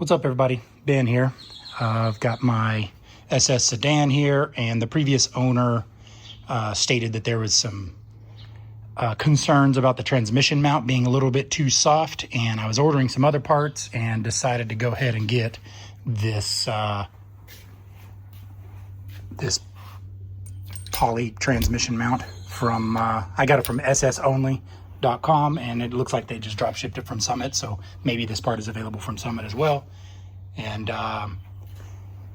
What's up, everybody? Ben here. I've got my SS Sedan here, and the previous owner stated that there was some concerns about the transmission mount being a little bit too soft, and I was ordering some other parts and decided to go ahead and get this this poly transmission mount from I got it from ssonly.com, and it looks like they just drop shipped it from Summit, so maybe this part is available from Summit as well. And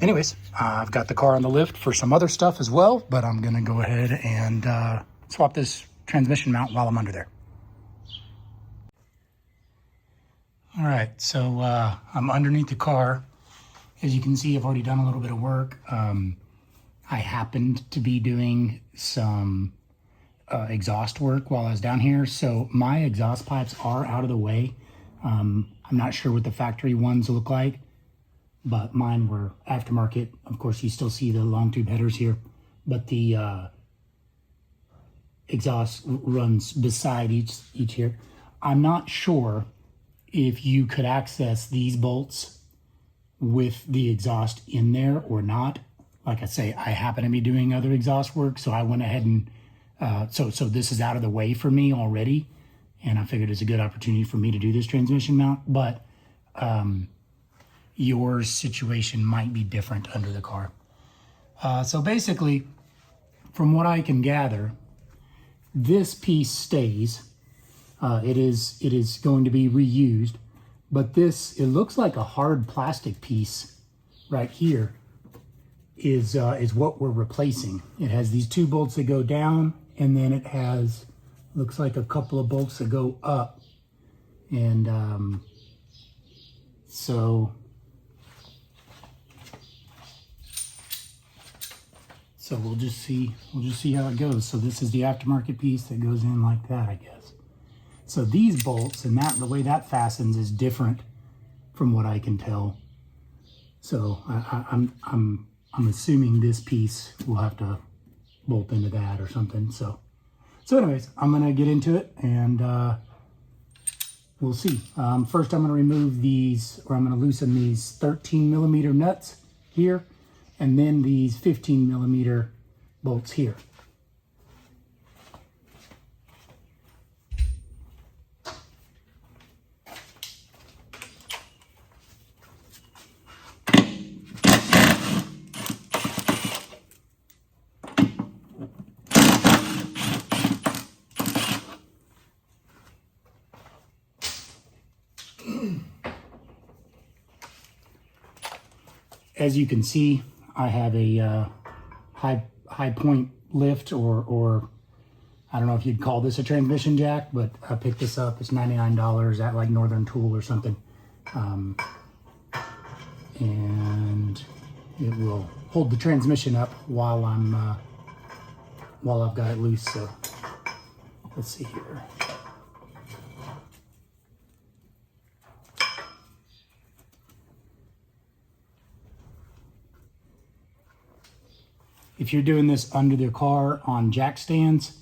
anyways, I've got the car on the lift for some other stuff as well, but I'm gonna go ahead and swap this transmission mount while I'm under there. All right, so I'm underneath the car. As you can see, I've already done a little bit of work. I happened to be doing some exhaust work while I was down here, so my exhaust pipes are out of the way. I'm not sure what the factory ones look like, but mine were aftermarket. Of course, you still see the long tube headers here, but the exhaust runs beside each here. I'm not sure if you could access these bolts with the exhaust in there or not. Like I say, I happen to be doing other exhaust work, so I went ahead and so this is out of the way for me already, and I figured it's a good opportunity for me to do this transmission mount. But your situation might be different under the car. So basically, from what I can gather, this piece stays. It is going to be reused, but it looks like a hard plastic piece right here is what we're replacing. It has these two bolts that go down, and then it has, looks like a couple of bolts that go up. And so we'll just see how it goes. So this is the aftermarket piece that goes in like that, I guess. So these bolts and the way that fastens is different from what I can tell. So I'm assuming this piece will have to bolt into that or something. So anyways, I'm gonna get into it, and we'll see. First, I'm gonna remove these, or I'm gonna loosen these 13 millimeter nuts here, and then these 15 millimeter bolts here. As you can see, I have a high point lift, or I don't know if you'd call this a transmission jack, but I picked this up. It's $99 at like Northern Tool or something, and it will hold the transmission up while I've got it loose. So let's see here. If you're doing this under the car on jack stands,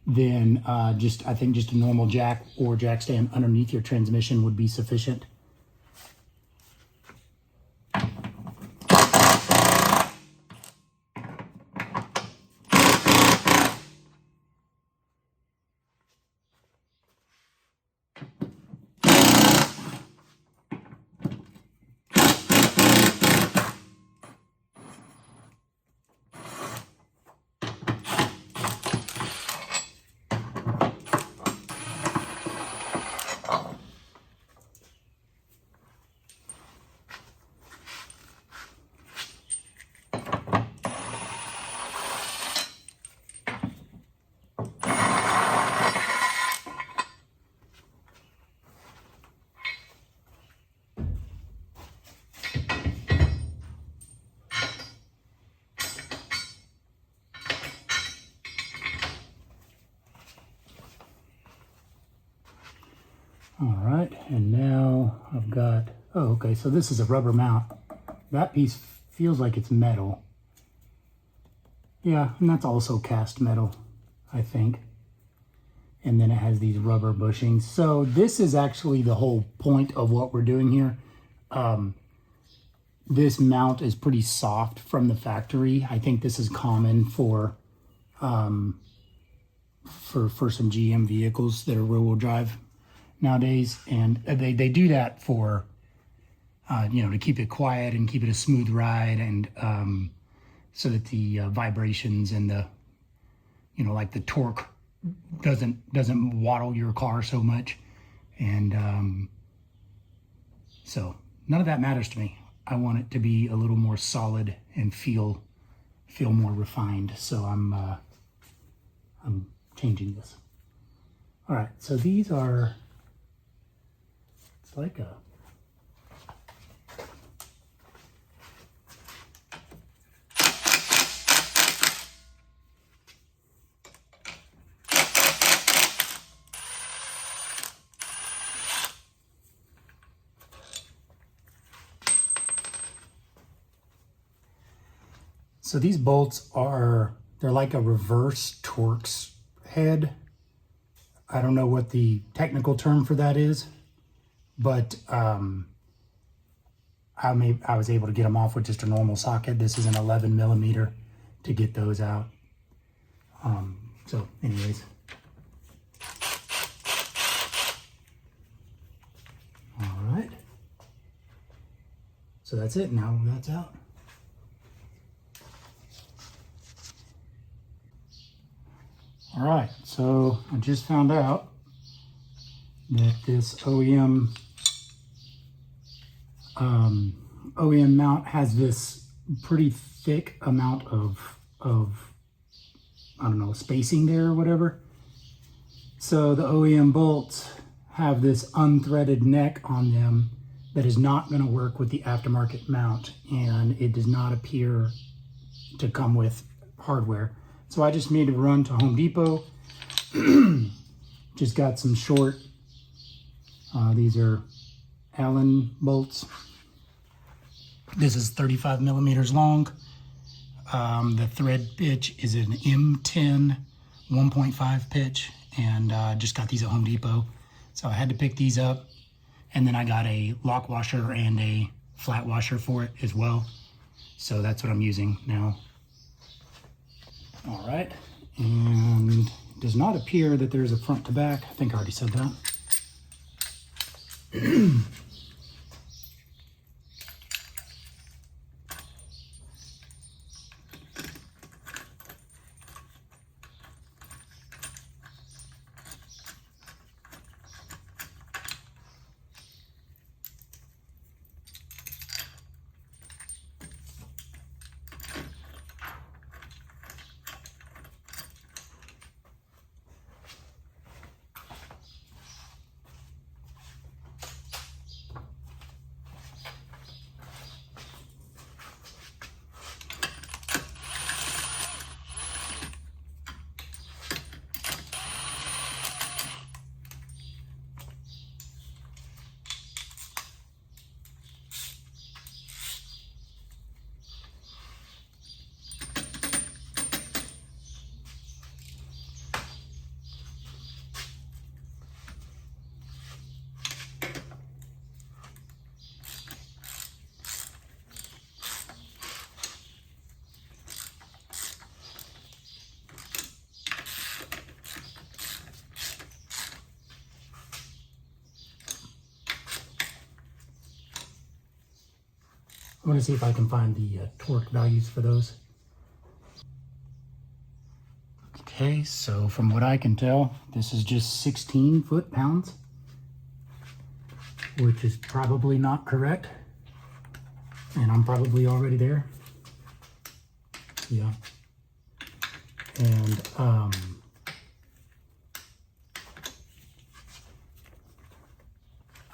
then I think just a normal jack or jack stand underneath your transmission would be sufficient. All right, and now I've got, oh, okay, so this is a rubber mount. That piece feels like it's metal. Yeah, and that's also cast metal, I think. And then it has these rubber bushings. So this is actually the whole point of what we're doing here. this mount is pretty soft from the factory. I think this is common for some GM vehicles that are rear-wheel drive nowadays, and they do that for you know, to keep it quiet and keep it a smooth ride, and so that the vibrations and the, you know, like the torque doesn't waddle your car so much, and so none of that matters to me. I want it to be a little more solid and feel more refined. So I'm changing this. All right, so these are, it's like a, so these bolts are, they're like a reverse Torx head. I don't know what the technical term for that is, but I was able to get them off with just a normal socket. This is an 11 millimeter to get those out. So anyways. All right. So that's it, now that's out. All right, so I just found out that this OEM mount has this pretty thick amount of I don't know, spacing there or whatever. So the OEM bolts have this unthreaded neck on them that is not going to work with the aftermarket mount, and it does not appear to come with hardware. So I just made a run to Home Depot. Just got some short, these are Allen bolts. This is 35 millimeters long. The thread pitch is an M10 1.5 pitch, and just got these at Home Depot. So I had to pick these up, and then I got a lock washer and a flat washer for it as well. So that's what I'm using now. All right, and it does not appear that there's a front to back. I think I already said that. I'm going to see if I can find the torque values for those. Okay, so from what I can tell, this is just 16 foot-pounds, which is probably not correct. And I'm probably already there. Yeah. And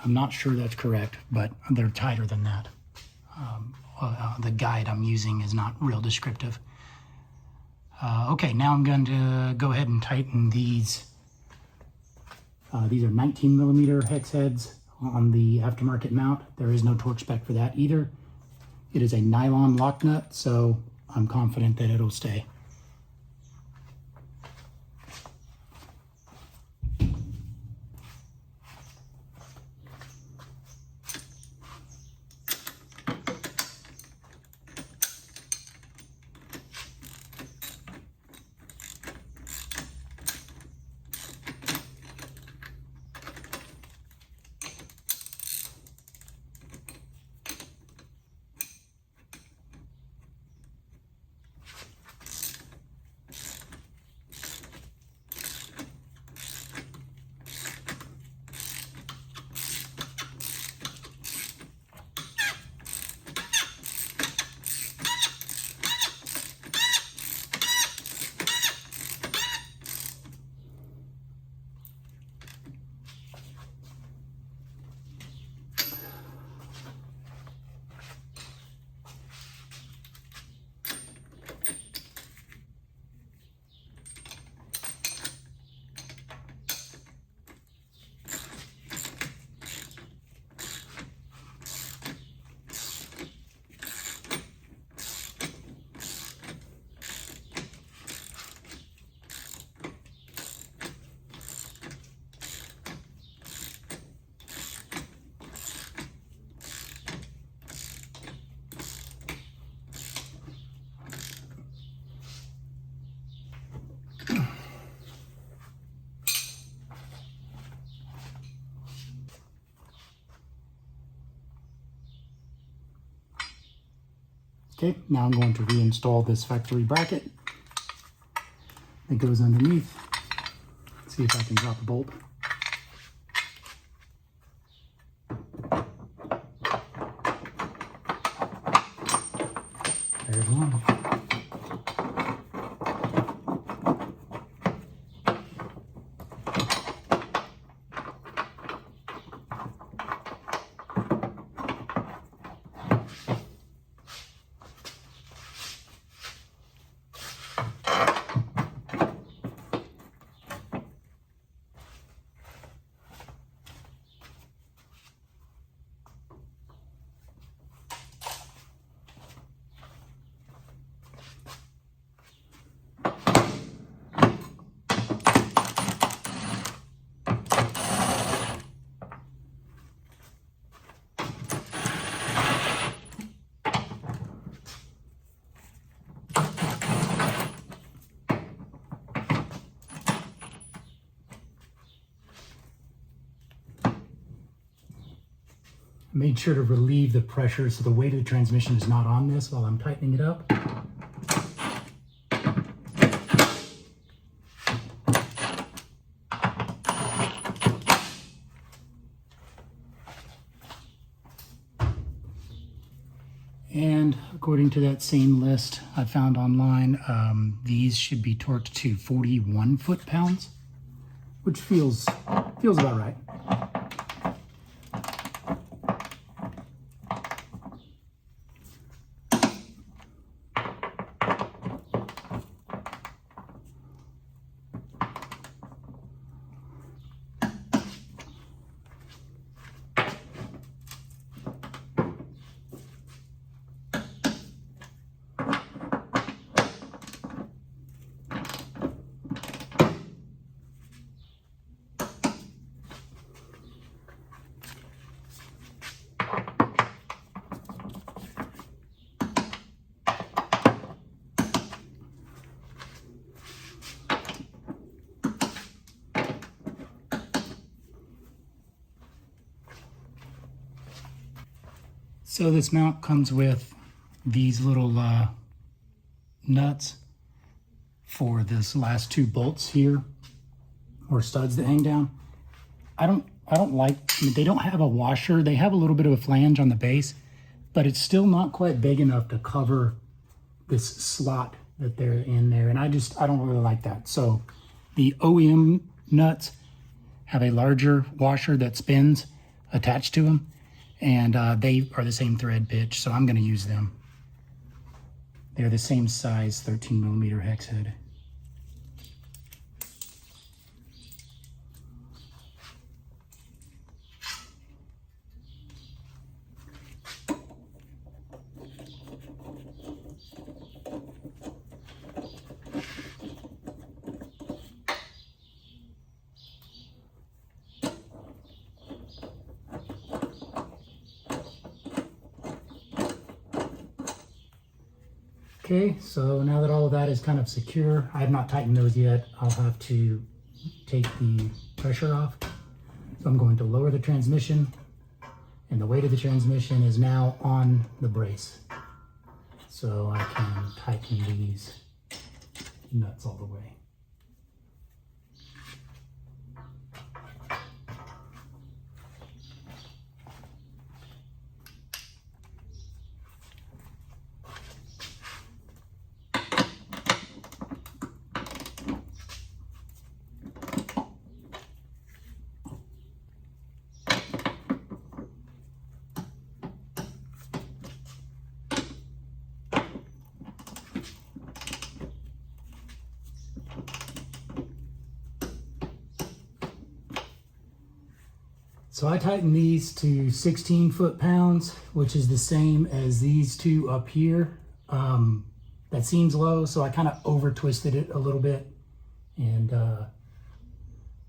I'm not sure that's correct, but they're tighter than that. The guide I'm using is not real descriptive. Okay, now I'm going to go ahead and tighten these. These are 19 millimeter hex heads on the aftermarket mount. There is no torque spec for that either. It is a nylon lock nut, so I'm confident that it'll stay. Okay, now I'm going to reinstall this factory bracket that goes underneath. Let's see if I can drop a bolt. There's one. I made sure to relieve the pressure so the weight of the transmission is not on this while I'm tightening it up. And according to that same list I found online, these should be torqued to 41 foot-pounds, which feels about right. So this mount comes with these little nuts for this last two bolts here, or studs that hang down. I don't like, I mean, they don't have a washer. They have a little bit of a flange on the base, but it's still not quite big enough to cover this slot that they're in there. And I don't really like that. So the OEM nuts have a larger washer that spins attached to them. And they are the same thread pitch, so I'm going to use them. They're the same size, 13 millimeter hex head. Okay, so now that all of that is kind of secure, I have not tightened those yet. I'll have to take the pressure off. So I'm going to lower the transmission, and the weight of the transmission is now on the brace. So I can tighten these nuts all the way. So I tightened these to 16 foot-pounds, which is the same as these two up here. That seems low, so I kind of over-twisted it a little bit. And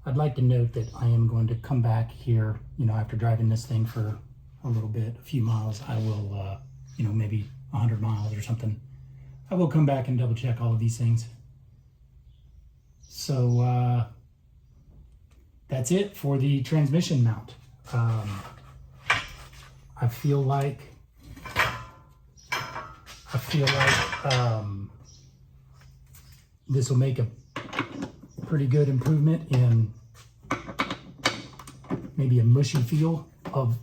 I'd like to note that I am going to come back here, after driving this thing for a little bit, a few miles. I will, maybe 100 miles or something. I will come back and double check all of these things. So that's it for the transmission mount. feel like this will make a pretty good improvement in maybe a mushy feel of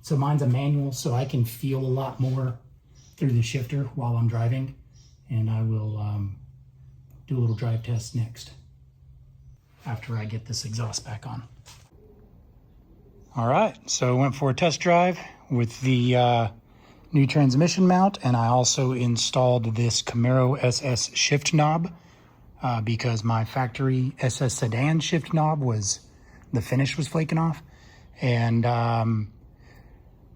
so mine's a manual, so I can feel a lot more through the shifter while I'm driving, and I will do a little drive test next after I get this exhaust back on. All right, so I went for a test drive with the new transmission mount, and I also installed this Camaro SS shift knob because my factory SS Sedan shift knob the finish was flaking off. And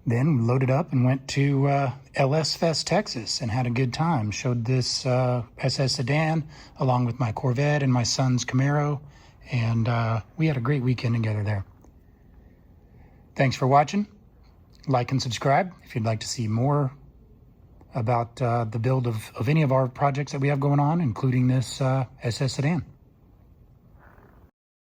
then loaded up and went to LS Fest, Texas, and had a good time. Showed this SS Sedan along with my Corvette and my son's Camaro, and we had a great weekend together there. Thanks for watching. Like and subscribe if you'd like to see more about the build of any of our projects that we have going on, including this SS Sedan.